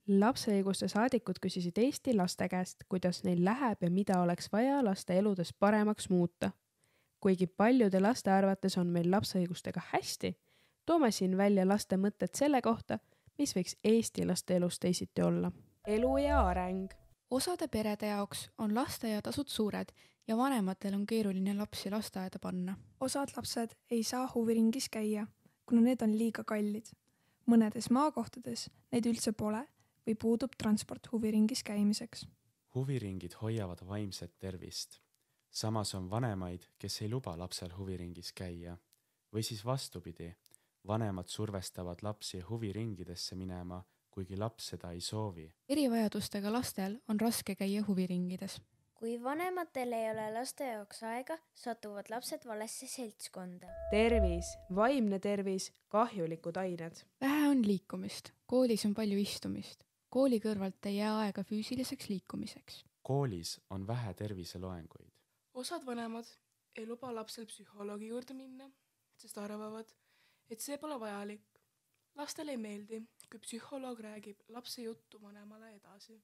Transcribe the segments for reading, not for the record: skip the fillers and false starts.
Lapseõiguste saadikud küsisid Eesti laste käest, kuidas neil läheb ja mida oleks vaja laste eludes paremaks muuta. Kuigi paljude laste arvates on meil lapseõigustega hästi, toome siin välja laste mõtted selle kohta, mis võiks Eesti laste elus teisiti olla. Elu ja areng. Osade perede jaoks on lasteaiatasud suured ja vanematel on keeruline lapsi lasteaeda panna. Osad lapsed ei saa huviringis käia, kuna need on liiga kallid. Mõnedes maakohtades neid üldse pole või puudub transport huviringis käimiseks. Huviringid hoiavad vaimset tervist. Samas on vanemaid, kes ei luba lapsel huviringis käia. Või siis vastupidi, vanemad survestavad lapsi huviringidesse minema, kuigi laps seda ei soovi. Erivajadustega lastel on raske käia huviringides. Kui vanematel ei ole laste jaoks aega, satuvad lapsed valesse seltskonda. Tervis, vaimne tervis, kahjulikud ained. Vähe on liikumist, koolis on palju istumist. Kooli kõrvalt ei jää aega füüsiliseks liikumiseks. Koolis on vähe terviseloenguid. Osad vanemad ei luba lapsel psühholoogi juurde minna, sest arvavad, et see pole vajalik. Lastel ei meeldi, kui psühholoog räägib lapse juttu vanemale edasi.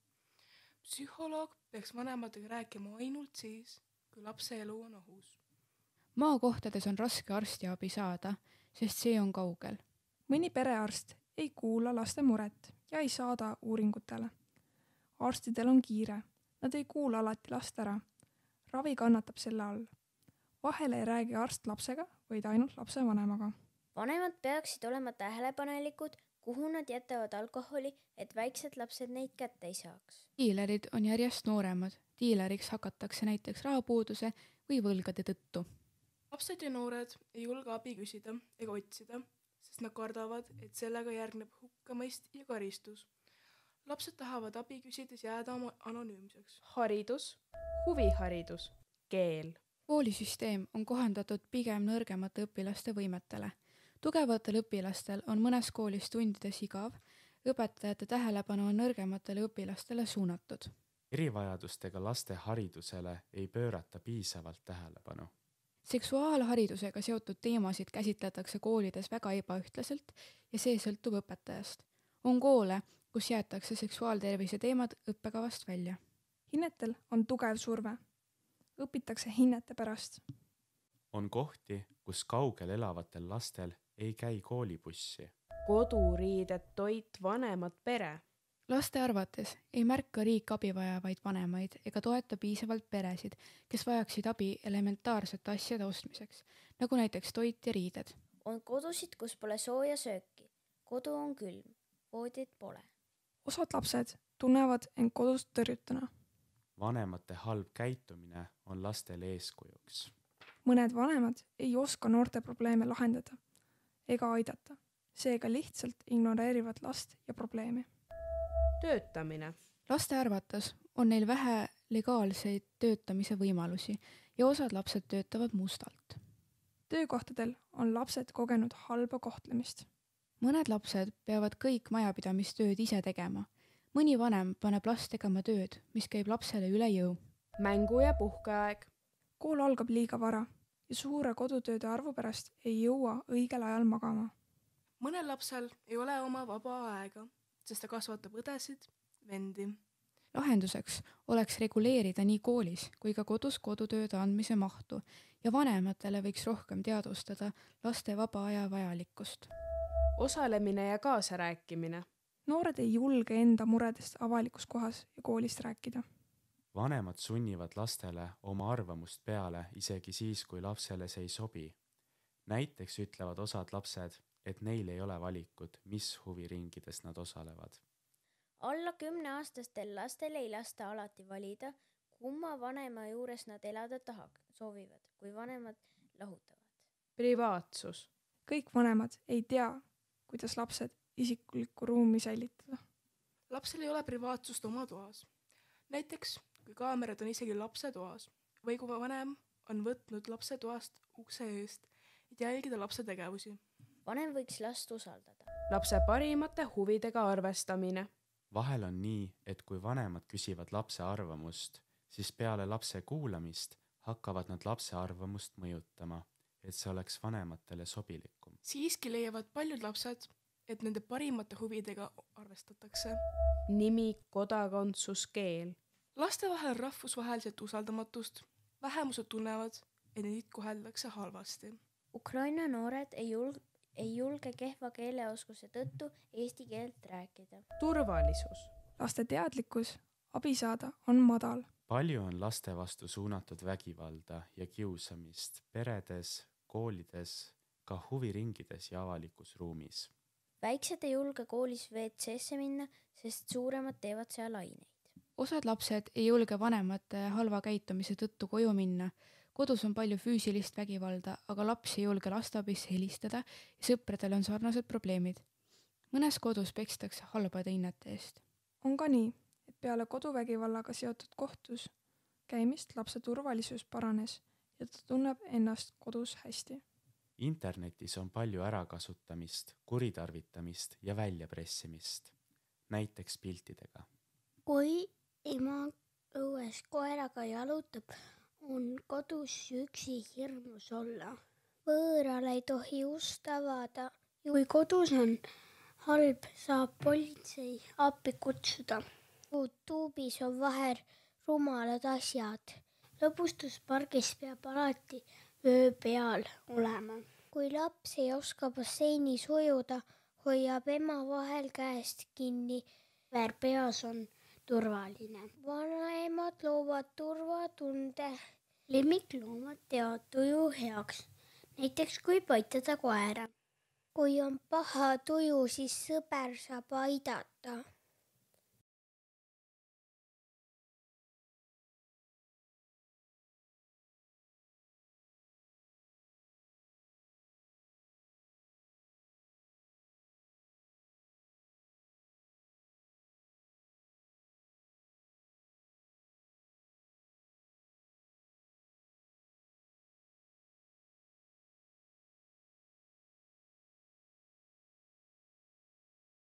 Psühholoog peaks vanematega rääkima ainult siis, kui lapse elu on ohus. Maakohtades on raske arstiabi saada, sest see on kaugel. Mõni perearst ei kuula laste muret ja ei saada uuringutele. Arstidel on kiire, nad ei kuula alati last ära. Ravi kannatab selle all. Vahel ei räägi arst lapsega, vaid ainult lapse vanemaga. Vanemad peaksid olema tähelepanelikud, kuhu nad jätavad alkoholi, et väiksed lapsed neid kätte ei saaks. Diilerid on järjest nooremad. Diileriks hakatakse näiteks rahapuuduse või võlgade tõttu. Lapsed ja noored ei julge abi küsida ega otsida, sest nad kardavad, et sellega järgneb hukkamõist ja karistus. Lapsed tahavad abi küsides jääda anonüümseks. Haridus, huviharidus, keel. Koolisüsteem on kohandatud pigem nõrgemate õpilaste võimetele. Tugevatel õpilastel on mõnes koolis tundides igav, õpetajate tähelepanu on nõrgematele õpilastele suunatud. Erivajadustega laste haridusele ei pöörata piisavalt tähelepanu. Seksuaalharidusega seotud teemasid käsitletakse koolides väga ebaühtlaselt ja see sõltub õpetajast. On koole, kus jäetakse seksuaaltervise teemad õppekavast välja. Hinnetel on tugev surve. Õpitakse hinnete pärast. On kohti, kus kaugel elavatel lastel ei käi koolibussi. Koduriided, toit, vanemad, pere. Laste arvates ei märka riik abivajavaid vanemaid ega toeta piisavalt peresid, kes vajaksid abi elementaarsete asjade ostmiseks, nagu näiteks toit ja riided. On kodusid, kus pole sooja sööki. Kodu on külm, voodid pole. Osad lapsed tunnevad end kodust tõrjutuna. Vanemate halb käitumine on lastele eeskujuks. Mõned vanemad ei oska noorte probleeme lahendada ega aidata. Seega lihtsalt ignoreerivad last ja probleemi. Töötamine. Laste arvates on neil vähe legaalseid töötamise võimalusi ja osad lapsed töötavad mustalt. Töökohtadel on lapsed kogenud halba kohtlemist. Mõned lapsed peavad kõik majapidamistööd ise tegema. Mõni vanem paneb last tegema tööd, mis käib lapsele üle jõu. Mängu- ja puhkeaeg. Kool algab liiga vara ja suure kodutööde arvu pärast ei jõua õigel ajal magama. Mõnel lapsel ei ole oma vaba aega, sest ta kasvatab õdesid, vendi. Lahenduseks oleks reguleerida nii koolis kui ka kodus kodutööde andmise mahtu ja vanematele võiks rohkem teadvustada laste vaba aja vajalikkust. Osalemine ja kaasarääkimine. Noored ei julge enda muredest avalikus kohas ja koolist rääkida. Vanemad sunnivad lastele oma arvamust peale isegi siis, kui lapsele see ei sobi. Näiteks ütlevad osad lapsed, et neil ei ole valikut, mis huviringides nad osalevad. Alla 10-aastastel lastel ei lasta alati valida, kumma vanema juures nad elada soovivad, kui vanemad lahutavad. Privaatsus. Kõik vanemad ei tea, kuidas lapsed isiklikku ruumi säilitada. Lapsel ei ole privaatsust oma toas. Näiteks, kui kaamerad on isegi lapse toas või kui vanem on võtnud lapse toast ukse eest, et jälgida lapse tegevusi. Vanem võiks last usaldada. Lapse parimate huvidega arvestamine. Vahel on nii, et kui vanemad küsivad lapse arvamust, siis peale lapse kuulamist hakkavad nad lapse arvamust mõjutama, et see oleks vanematele sobilikum. Siiski leiavad paljud lapsed, et nende parimate huvidega arvestatakse. nimi, kodakondsus, keel. Laste vahel on rahvusvaheliselt usaldamatust, vähemused tunnevad, et neid koheldakse halvasti. Ukraina noored ei julge kehva keeleoskuse tõttu eesti keelt rääkida. turvalisus. laste teadlikkus abi saada on madal. palju on laste vastu suunatud vägivalda ja kiusamist peredes, koolides, ka huviringides ja avalikus ruumis. Väiksed ei julge koolis WC-sse minna, sest suuremad teevad seal aineid. osad lapsed ei julge vanemate halva käitumise tõttu koju minna. Kodus on palju füüsilist vägivalda, aga laps ei julge lasteabisse helistada ja sõpradel on sarnased probleemid. Mõnes kodus pekstakse halbade hinnete eest. on ka nii, et peale koduvägivallaga seotud kohtus käimist lapse turvalisus paranes ja ta tunneb ennast kodus hästi. Internetis on palju ärakasutamist, kuritarvitamist ja väljapressimist, näiteks piltidega. Kui ema õues koeraga jalutab, on kodus üksi hirmus olla. Võõral ei tohi ust avada. Kui kodus on halb, saab politsei appi kutsuda. YouTube'is on vahel rumalad asjad. Lõbustuspargis peab alati öö peal olema. Kui laps ei oska basseinis ujuda, hoiab ema vahel käest kinni. Peas on turvaline. Vanaemad loovad turvatunde. Lemmikloomad teevad tuju heaks. Näiteks kui paitada koera. Kui on paha tuju, siis sõber saab aidata.